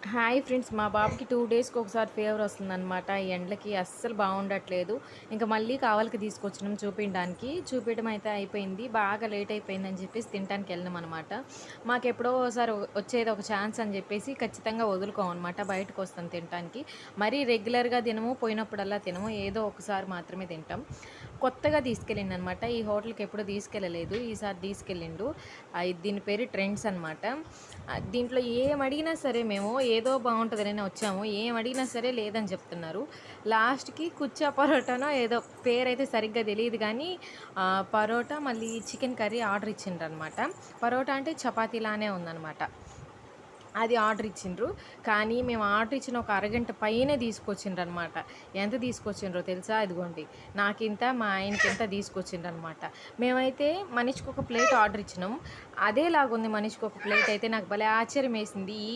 Hi friends, మా బాబుకి 2 డేస్‌కి ఒకసారి ఫీవర్ వస్తుందనమాట. ఈ ఎండలకి అస్సలు బాగుండట్లేదు. ఇంక మళ్ళీ కావాలికి తీసుకొచ్చినాం చూపించడానికి. చూపియడం అయితే అయిపోయింది. బాగా లేట్ అయిపోయిందని చెప్పేసి తినటానికి వెళ్ళినామనమాట. మాకెప్పుడో ఓసారి వచ్చేది ఒక ఛాన్స్ అని చెప్పేసి ఖచ్చితంగా వదులుకోమనమాట. బయటకొస్తాం తినటానికి. మరీ రెగ్యులర్‌గా తినము, పోయినప్పుడల్లా తినము. ఏదో ఒకసారి మాత్రమే తింటాం. కొత్తగా తీసుకెళ్ళిండనమాట. ఈ హోటల్‌కి ఎప్పుడూ తీసుకెళ్ళలేదు. ఈసారి తీసుకెళ్ళిండు. దీని పేరు ట్రెండ్స్ అనమాట. దీంట్లో ఏమడిగినా సరే మేము ఏదో బాగుంటుందనే వచ్చాము. ఏమడిగినా సరే లేదని చెప్తున్నారు. లాస్ట్‌కి కుచ్చా పరోటానో ఏదో పేరైతే సరిగ్గా తెలీదు గానీ పరోటా మళ్ళీ చికెన్ కర్రీ ఆర్డర్ ఇచ్చిండ్రనమాట. పరోటా అంటే చపాతీలానే ఉందనమాట. అది ఆర్డర్ ఇచ్చిండ్రు. కానీ మేము ఆర్డర్ ఇచ్చిన ఒక అరగంట పైనే తీసుకొచ్చిండ్రనమాట. ఎంత తీసుకొచ్చిండ్రో తెలుసా? ఇదిగోండి, నాకింత, మా ఆయనకింత తీసుకొచ్చిండ్రనమాట. మేమైతే మనిషికి ఒక ప్లేట్ ఆర్డర్ ఇచ్చినాం. అదేలాగుంది మనిషికి ఒక ప్లేట్ అయితే. నాకు భలే ఆశ్చర్యం వేసింది. ఈ